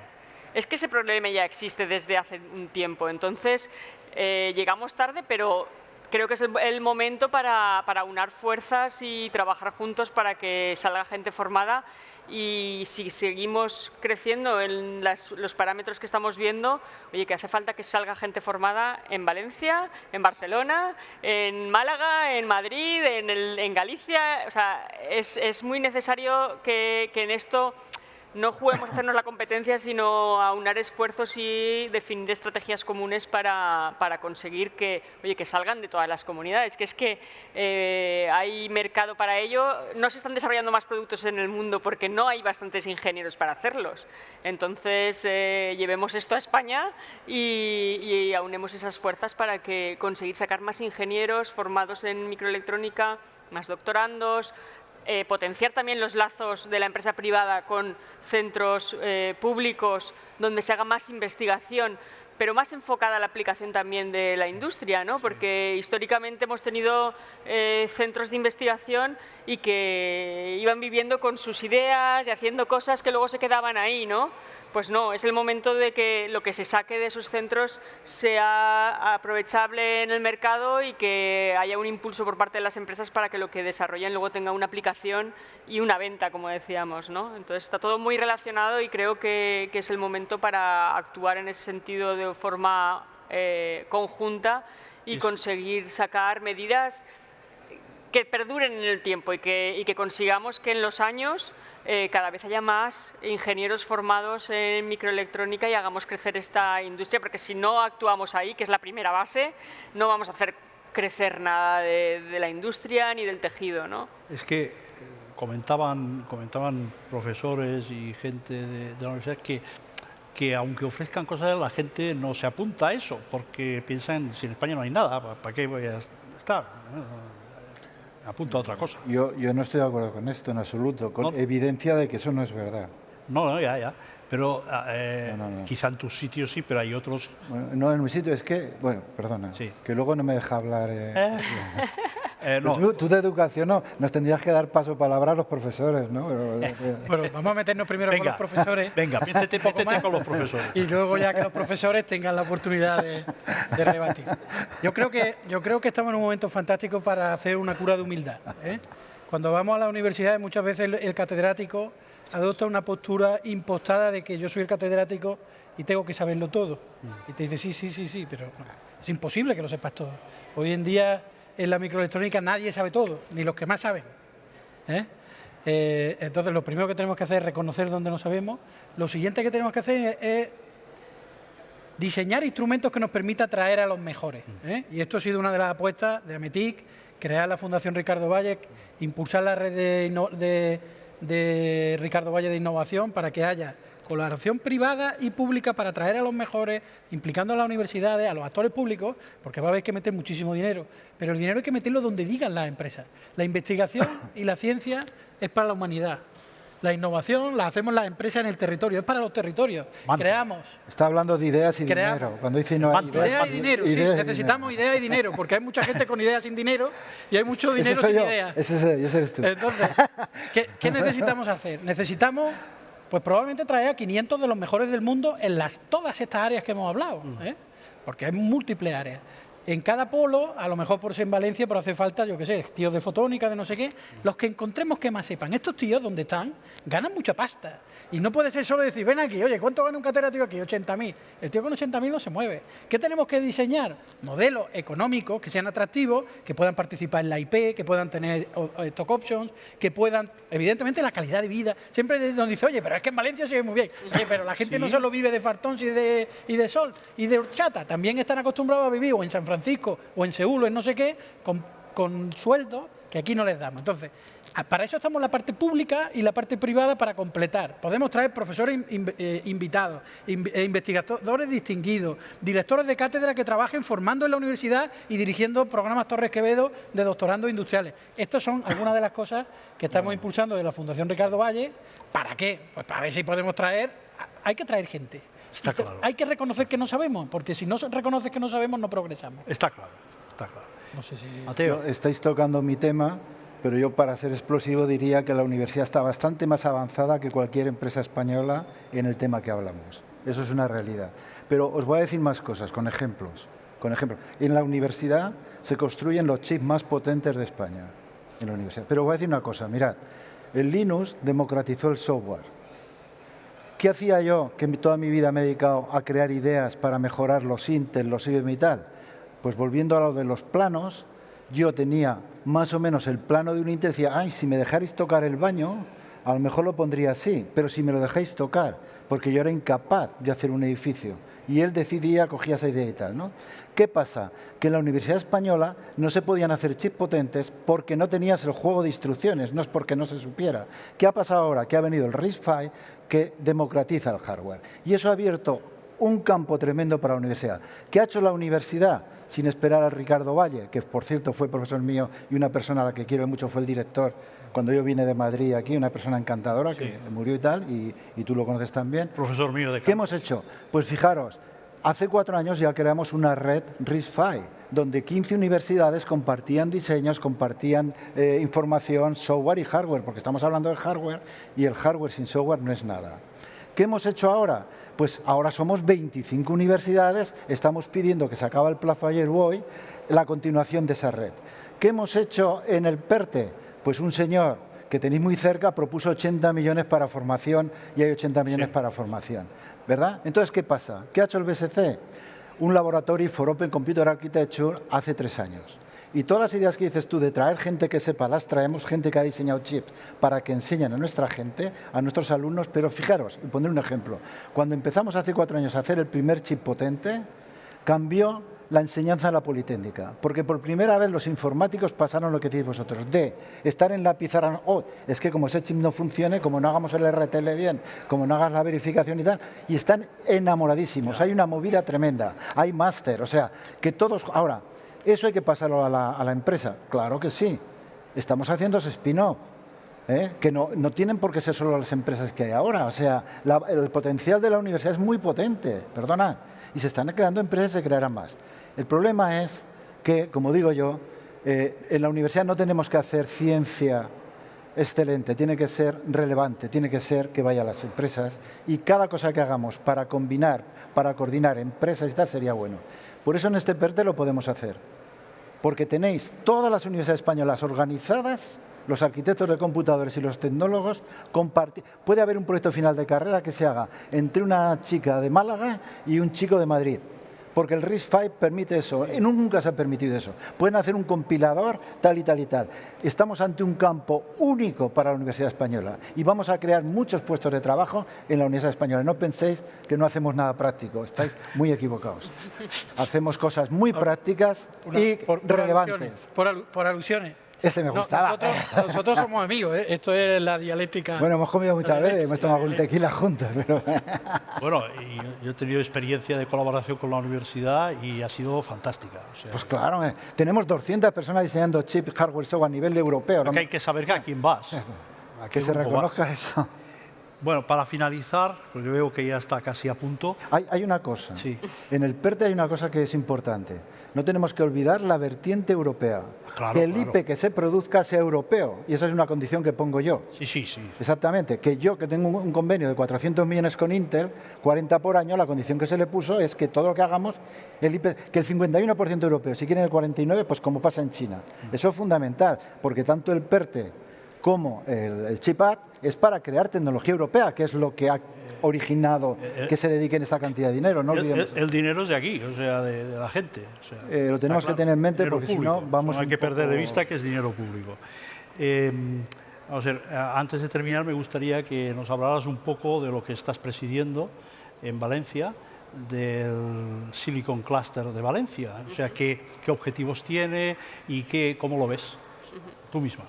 Es que ese problema ya existe desde hace un tiempo, entonces llegamos tarde, pero creo que es el momento para aunar fuerzas y trabajar juntos para que salga gente formada. Y si seguimos creciendo en los parámetros que estamos viendo, oye, que hace falta que salga gente formada en Valencia, en Barcelona, en Málaga, en Madrid, en Galicia. O sea, es muy necesario que en esto no juguemos a hacernos la competencia, sino a aunar esfuerzos y definir estrategias comunes para conseguir que salgan de todas las comunidades. Que es que hay mercado para ello. No se están desarrollando más productos en el mundo porque no hay bastantes ingenieros para hacerlos. Entonces, llevemos esto a España y aunemos esas fuerzas para conseguir sacar más ingenieros formados en microelectrónica, más doctorandos, potenciar también los lazos de la empresa privada con centros públicos donde se haga más investigación, pero más enfocada a la aplicación también de la industria, ¿no? Porque históricamente hemos tenido centros de investigación y que iban viviendo con sus ideas y haciendo cosas que luego se quedaban ahí, ¿no? Pues no, es el momento de que lo que se saque de esos centros sea aprovechable en el mercado y que haya un impulso por parte de las empresas para que lo que desarrollen luego tenga una aplicación y una venta, como decíamos, ¿no? Entonces está todo muy relacionado y creo que es el momento para actuar en ese sentido de forma conjunta y conseguir sacar medidas que perduren en el tiempo y que consigamos que en los años cada vez haya más ingenieros formados en microelectrónica y hagamos crecer esta industria, porque si no actuamos ahí, que es la primera base, no vamos a hacer crecer nada de la industria ni del tejido, ¿no? Es que comentaban profesores y gente de la universidad que aunque ofrezcan cosas, la gente no se apunta a eso, porque piensan, si en España no hay nada, ¿para qué voy a estar? Apunta a otra cosa. Yo no estoy de acuerdo con esto en absoluto, con evidencia de que eso no es verdad. No, ya. Pero no. Quizá en tus sitios sí, pero hay otros... Bueno, no, en mi sitio es que... Bueno, perdona, sí. Que luego no me deja hablar... no. Tú de educación no, nos tendrías que dar paso palabra a los profesores, ¿no? Bueno, vamos a meternos primero con los profesores. Venga, métete con los profesores. Y luego ya que los profesores tengan la oportunidad de rebatir. Yo creo que estamos en un momento fantástico para hacer una cura de humildad, ¿eh? Cuando vamos a las universidades, muchas veces el catedrático adopta una postura impostada de que yo soy el catedrático y tengo que saberlo todo. Y te dice, sí, pero es imposible que lo sepas todo. Hoy en día en la microelectrónica nadie sabe todo, ni los que más saben, ¿eh? Entonces, lo primero que tenemos que hacer es reconocer dónde no sabemos. Lo siguiente que tenemos que hacer es diseñar instrumentos que nos permita atraer a los mejores. Y esto ha sido una de las apuestas de Ametic, crear la Fundación Ricardo Valle, impulsar la red de Ricardo Valle de Innovación para que haya colaboración privada y pública para atraer a los mejores, implicando a las universidades, a los actores públicos, porque va a haber que meter muchísimo dinero, pero el dinero hay que meterlo donde digan las empresas. La investigación y la ciencia es para la humanidad. La innovación la hacemos las empresas en el territorio, es para los territorios. Creamos. Está hablando de ideas y dinero. Cuando dice ideas y dinero, sí, necesitamos ideas y dinero, porque hay mucha gente con ideas sin dinero y hay mucho dinero sin ideas. Ese eres tú. Entonces, ¿qué necesitamos hacer? Necesitamos, pues probablemente traer a 500 de los mejores del mundo en todas estas áreas que hemos hablado, porque hay múltiples áreas. En cada polo, a lo mejor por ser en Valencia, pero hace falta, yo qué sé, tíos de fotónica, de no sé qué, los que encontremos que más sepan. Estos tíos, donde están, ganan mucha pasta. Y no puede ser solo decir, ven aquí, oye, ¿cuánto gana un catedrático aquí? 80.000. El tío con 80.000 no se mueve. ¿Qué tenemos que diseñar? Modelos económicos que sean atractivos, que puedan participar en la IP, que puedan tener stock options, que puedan, evidentemente, la calidad de vida. Siempre nos dice, oye, pero es que en Valencia se ve muy bien. Oye, pero la gente no solo vive de fartón y de sol y de horchata. También están acostumbrados a vivir o en San Francisco o en Seúl o en no sé qué, con sueldos que aquí no les damos. Entonces, para eso estamos la parte pública y la parte privada para completar. Podemos traer profesores invitados, investigadores distinguidos, directores de cátedra que trabajen formando en la universidad y dirigiendo programas Torres Quevedo de doctorandos industriales. Estas son algunas de las cosas que estamos impulsando de la Fundación Ricardo Valle. ¿Para qué? Pues para ver si podemos traer. Hay que traer gente. Está claro. Hay que reconocer que no sabemos, porque si no reconoces que no sabemos, no progresamos. Está claro, está claro. No sé si... Mateo. No, estáis tocando mi tema, pero yo, para ser explosivo, diría que la universidad está bastante más avanzada que cualquier empresa española en el tema que hablamos. Eso es una realidad. Pero os voy a decir más cosas, con ejemplos. En la universidad se construyen los chips más potentes de España. En la universidad. Pero os voy a decir una cosa, mirad. El Linux democratizó el software. ¿Qué hacía yo, que toda mi vida me he dedicado a crear ideas para mejorar los Intel, los IBM y tal? Pues volviendo a lo de los planos, yo tenía más o menos el plano de un Intel, decía, ay, si me dejarais tocar el baño, a lo mejor lo pondría así, pero si me lo dejáis tocar, porque yo era incapaz de hacer un edificio. Y él decidía, cogía esa idea y tal, ¿no? ¿Qué pasa? Que en la Universidad Española no se podían hacer chips potentes porque no tenías el juego de instrucciones, no es porque no se supiera. ¿Qué ha pasado ahora? Que ha venido el RISC-V que democratiza el hardware. Y eso ha abierto un campo tremendo para la universidad. ¿Qué ha hecho la universidad? Sin esperar a Ricardo Valle, que por cierto fue profesor mío y una persona a la que quiero mucho, fue el director cuando yo vine de Madrid aquí, una persona encantadora que murió y tal, y tú lo conoces también. Profesor mío de ¿Qué hemos hecho? Pues fijaros, hace 4 años ya creamos una red RISC-V, donde 15 universidades compartían diseños, compartían información, software y hardware, porque estamos hablando de hardware y el hardware sin software no es nada. ¿Qué hemos hecho ahora? Pues ahora somos 25 universidades, estamos pidiendo que se acaba el plazo ayer o hoy, la continuación de esa red. ¿Qué hemos hecho en el PERTE? Pues un señor que tenéis muy cerca propuso 80 millones para formación y hay 80 millones para formación, ¿verdad? Entonces, ¿qué pasa? ¿Qué ha hecho el BSC? Un laboratorio for Open Computer Architecture hace 3 años. Y todas las ideas que dices tú de traer gente que sepa, las traemos, gente que ha diseñado chips para que enseñen a nuestra gente, a nuestros alumnos. Pero fijaros, y pondré un ejemplo. Cuando empezamos hace 4 años a hacer el primer chip potente, cambió la enseñanza de la Politécnica. Porque por primera vez los informáticos pasaron lo que decís vosotros, de estar en la pizarra, es que como ese chip no funcione, como no hagamos el RTL bien, como no hagas la verificación y tal, y están enamoradísimos. Hay una movida tremenda, hay máster, o sea, que todos... Ahora, ¿eso hay que pasarlo a la empresa? Claro que sí. Estamos haciendo ese spin-off, que no tienen por qué ser solo las empresas que hay ahora. O sea, el potencial de la universidad es muy potente, perdona, y se están creando empresas y se crearán más. El problema es que, como digo yo, en la universidad no tenemos que hacer ciencia excelente, tiene que ser relevante, tiene que ser que vaya a las empresas y cada cosa que hagamos para combinar, para coordinar empresas y tal sería bueno. Por eso en este PERTE lo podemos hacer, porque tenéis todas las universidades españolas organizadas, los arquitectos de computadores y los tecnólogos, puede haber un proyecto final de carrera que se haga entre una chica de Málaga y un chico de Madrid, porque el RISC-V permite eso. Nunca se ha permitido eso. Pueden hacer un compilador tal y tal y tal. Estamos ante un campo único para la Universidad Española y vamos a crear muchos puestos de trabajo en la Universidad Española. No penséis que no hacemos nada práctico, estáis muy equivocados. Hacemos cosas muy prácticas y relevantes. Por alusiones. Ese me gustaba. Nosotros somos amigos, ¿eh? Esto es la dialéctica. Bueno, hemos comido muchas veces, hemos tomado un tequila juntos. Pero... Bueno, y yo he tenido experiencia de colaboración con la universidad y ha sido fantástica. O sea, pues claro, tenemos 200 personas diseñando chip, hardware, software a nivel europeo. Porque hay que saber a quién vas. A que se reconozca eso. Bueno, para finalizar, porque veo que ya está casi a punto. Hay una cosa. Sí. En el PERTE hay una cosa que es importante. No tenemos que olvidar la vertiente europea. Claro, que el IP que se produzca sea europeo. Y esa es una condición que pongo yo. Sí. Exactamente. Que yo, que tengo un convenio de 400 millones con Intel, 40 por año, la condición que se le puso es que todo lo que hagamos, el IP, que el 51% europeo, si quieren el 49%, pues como pasa en China. Eso es fundamental, porque tanto el PERTE como el Chip Act es para crear tecnología europea, que es lo que ha originado que se dediquen esta cantidad de dinero. No olvidemos. El dinero es de aquí, o sea, de la gente. O sea, lo tenemos que tener en mente dinero porque público. si no vamos. No hay que perder de vista que es dinero público. Vamos a ver, antes de terminar me gustaría que nos hablaras un poco de lo que estás presidiendo en Valencia, del Silicon Cluster de Valencia. O sea, qué objetivos tiene y cómo lo ves tú misma.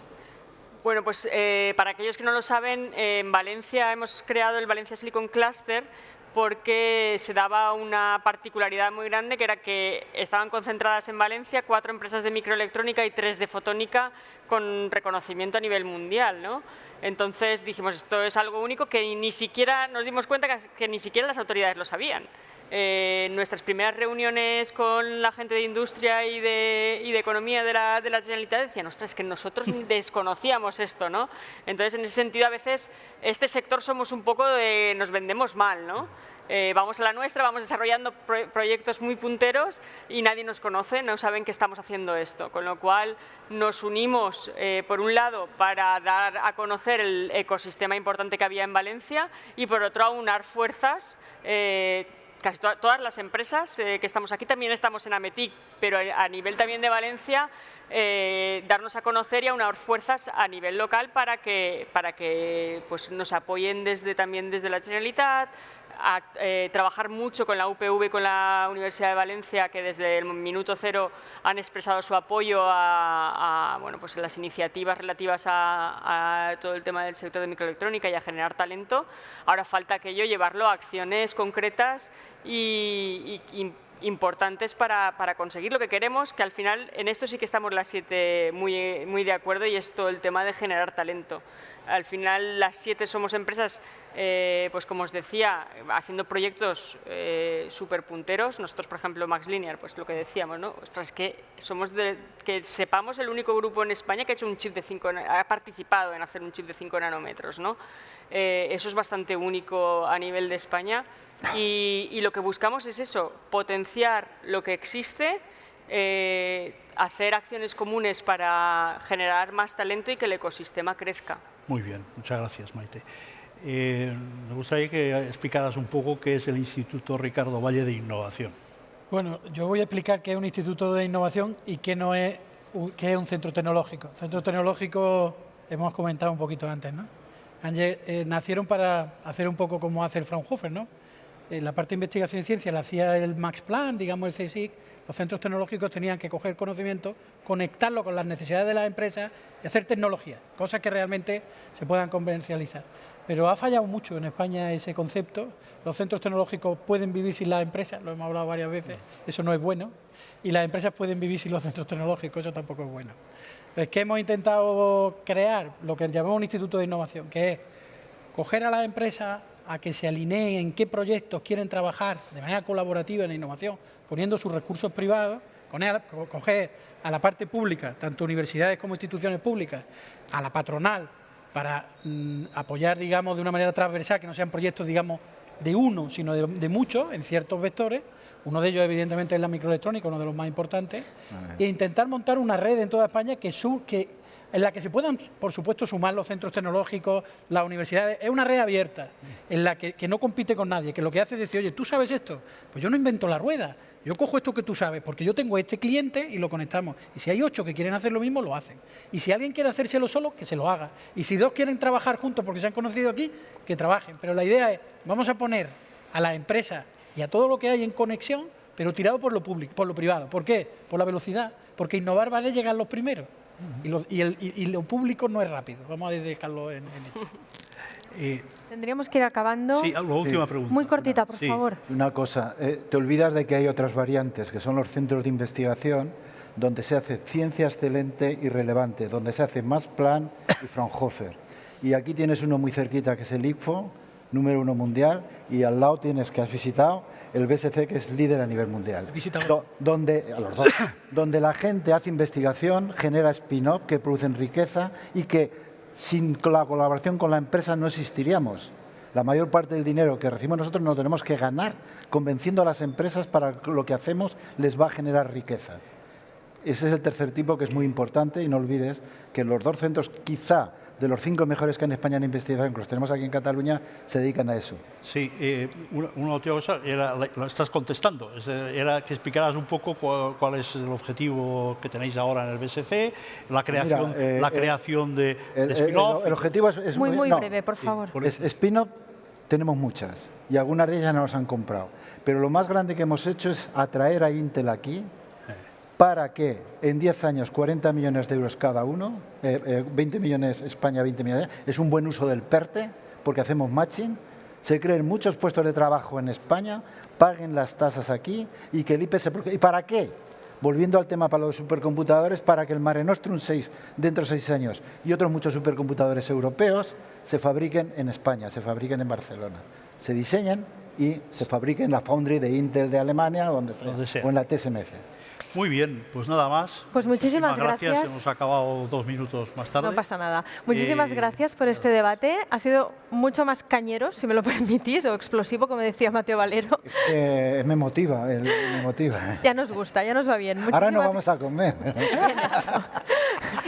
Bueno, pues para aquellos que no lo saben, en Valencia hemos creado el Valencia Silicon Cluster porque se daba una particularidad muy grande, que era que estaban concentradas en Valencia 4 empresas de microelectrónica y 3 de fotónica con reconocimiento a nivel mundial, ¿no? Entonces dijimos, esto es algo único que ni siquiera nos dimos cuenta que ni siquiera las autoridades lo sabían. Nuestras primeras reuniones con la gente de industria y de economía de la Generalitat decían, ostras, es que nosotros desconocíamos esto, ¿no? Entonces, en ese sentido, a veces, este sector somos un poco de, nos vendemos mal, ¿no? Vamos a la nuestra, vamos desarrollando proyectos muy punteros y nadie nos conoce, no saben que estamos haciendo esto, con lo cual nos unimos, por un lado, para dar a conocer el ecosistema importante que había en Valencia y, por otro, aunar fuerzas. Casi todas las empresas que estamos aquí, también estamos en Ametic, pero a nivel también de Valencia, darnos a conocer y aunar fuerzas a nivel local para que pues, nos apoyen también desde la Generalitat, a trabajar mucho con la UPV, con la Universidad de Valencia, que desde el minuto cero han expresado su apoyo a bueno, pues las iniciativas relativas a todo el tema del sector de microelectrónica y a generar talento. Ahora falta aquello, llevarlo a acciones concretas y importantes para conseguir lo que queremos, que al final en esto sí que estamos las 7 muy de acuerdo, y es todo el tema de generar talento. Al final las 7 somos empresas, pues como os decía, haciendo proyectos súper punteros. Nosotros, por ejemplo, MaxLinear, pues lo que decíamos, ¿no? Ostras, que somos que sepamos el único grupo en España que ha hecho un chip de 5, ha participado en hacer un chip de 5 nanómetros, ¿no? Eso es bastante único a nivel de España y lo que buscamos es eso, potenciar lo que existe, hacer acciones comunes para generar más talento y que el ecosistema crezca. Muy bien, muchas gracias, Maite. Me gustaría que explicaras un poco qué es el Instituto Ricardo Valle de Innovación. Bueno, yo voy a explicar qué es un instituto de innovación y qué es un centro tecnológico. Centro tecnológico hemos comentado un poquito antes, ¿no? Nacieron para hacer un poco como hace el Fraunhofer, ¿no? La parte de investigación y ciencia la hacía el Max Planck, digamos el CSIC. Los centros tecnológicos tenían que coger conocimiento, conectarlo con las necesidades de las empresas y hacer tecnología, cosas que realmente se puedan comercializar. Pero ha fallado mucho en España ese concepto. Los centros tecnológicos pueden vivir sin las empresas, lo hemos hablado varias veces, eso no es bueno. Y las empresas pueden vivir sin los centros tecnológicos, eso tampoco es bueno. Es que hemos intentado crear lo que llamamos un instituto de innovación, que es coger a las empresas a que se alineen en qué proyectos quieren trabajar de manera colaborativa en la innovación, poniendo sus recursos privados, coger a la parte pública, tanto universidades como instituciones públicas, a la patronal, para apoyar, digamos, de una manera transversal, que no sean proyectos, digamos, de uno, sino de muchos, en ciertos vectores. Uno de ellos, evidentemente, es la microelectrónica, uno de los más importantes, e intentar montar una red en toda España en la que se puedan, por supuesto, sumar los centros tecnológicos, las universidades. Es una red abierta, en la que no compite con nadie, que lo que hace es decir, oye, ¿tú sabes esto? Pues yo no invento la rueda. Yo cojo esto que tú sabes, porque yo tengo este cliente y lo conectamos. Y si hay 8 que quieren hacer lo mismo, lo hacen. Y si alguien quiere hacérselo solo, que se lo haga. Y si 2 quieren trabajar juntos porque se han conocido aquí, que trabajen. Pero la idea es, vamos a poner a las empresas y a todo lo que hay en conexión, pero tirado por lo público, por lo privado. ¿Por qué? Por la velocidad. Porque innovar va de llegar los primeros. Y lo público no es rápido. Vamos a dejarlo en esto. Tendríamos que ir acabando. Sí, la última pregunta. Muy cortita, por favor. Una cosa, te olvidas de que hay otras variantes, que son los centros de investigación, donde se hace ciencia excelente y relevante, donde se hace Max Planck y Fraunhofer. Y aquí tienes uno muy cerquita, que es el IFO, número 1 mundial, y al lado tienes, que has visitado, el BSC, que es líder a nivel mundial. Donde la gente hace investigación, genera spin-off que producen riqueza y que sin la colaboración con la empresa no existiríamos. La mayor parte del dinero que recibimos nosotros nos lo tenemos que ganar convenciendo a las empresas para que lo que hacemos les va a generar riqueza. Ese es el tercer tipo, que es muy importante, y no olvides que los 2 centros, quizá de los 5 mejores que hay en España en investigación, que los tenemos aquí en Cataluña, se dedican a eso. Sí, una otra cosa, lo estás contestando, era que explicaras un poco cuál es el objetivo que tenéis ahora en el BSC, la creación, de spin-off. El objetivo es muy breve, por favor. Spin-off tenemos muchas, y algunas de ellas no nos han comprado. Pero lo más grande que hemos hecho es atraer a Intel aquí, para que en 10 años 40 millones de euros cada uno, 20 millones España, 20 millones, es un buen uso del PERTE, porque hacemos matching, se creen muchos puestos de trabajo en España, paguen las tasas aquí y que el IP se... ¿Y para qué? Volviendo al tema para los supercomputadores, para que el Mare Nostrum 6 dentro de 6 años y otros muchos supercomputadores europeos se fabriquen en España, se fabriquen en Barcelona, se diseñen y se fabriquen en la Foundry de Intel de Alemania, donde sea, o en la TSMC. Muy bien, pues nada más. Pues muchísimas gracias. Hemos acabado 2 minutos más tarde. No pasa nada. Muchísimas gracias por este debate. Ha sido mucho más cañero, si me lo permitís, o explosivo, como decía Mateo Valero. Me motiva, me motiva. Ya nos gusta, ya nos va bien. Ahora no vamos a comer.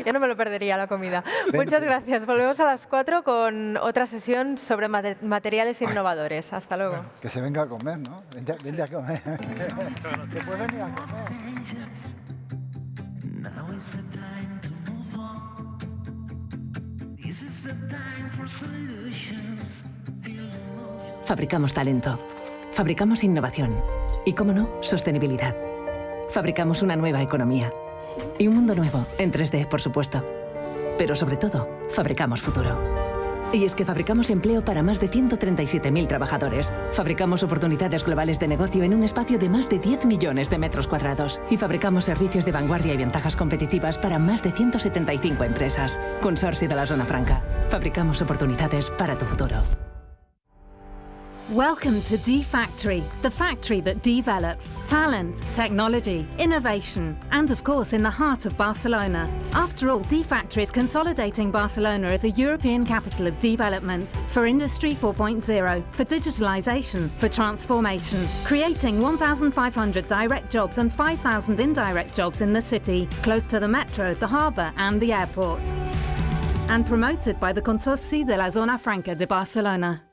Yo no me lo perdería la comida. Muchas gracias. Volvemos a las 4 con otra sesión sobre materiales innovadores. Hasta luego. Bueno, que se venga a comer, ¿no? Vente a comer. Se puede venir a comer. Now is the time to move on. This is the time for solutions. Fabricamos talento. Fabricamos innovación. Y, cómo no, sostenibilidad. Fabricamos una nueva economía. Y un mundo nuevo, en 3D, por supuesto. Pero sobre todo, fabricamos futuro. Y es que fabricamos empleo para más de 137.000 trabajadores. Fabricamos oportunidades globales de negocio en un espacio de más de 10 millones de metros cuadrados. Y fabricamos servicios de vanguardia y ventajas competitivas para más de 175 empresas. Consorcio de la Zona Franca. Fabricamos oportunidades para tu futuro. Welcome to D-Factory, the factory that develops talent, technology, innovation, and of course in the heart of Barcelona. After all, D-Factory is consolidating Barcelona as a European capital of development for Industry 4.0, for digitalization, for transformation, creating 1,500 direct jobs and 5,000 indirect jobs in the city, close to the metro, the harbour and the airport. And promoted by the Consorci de la Zona Franca de Barcelona.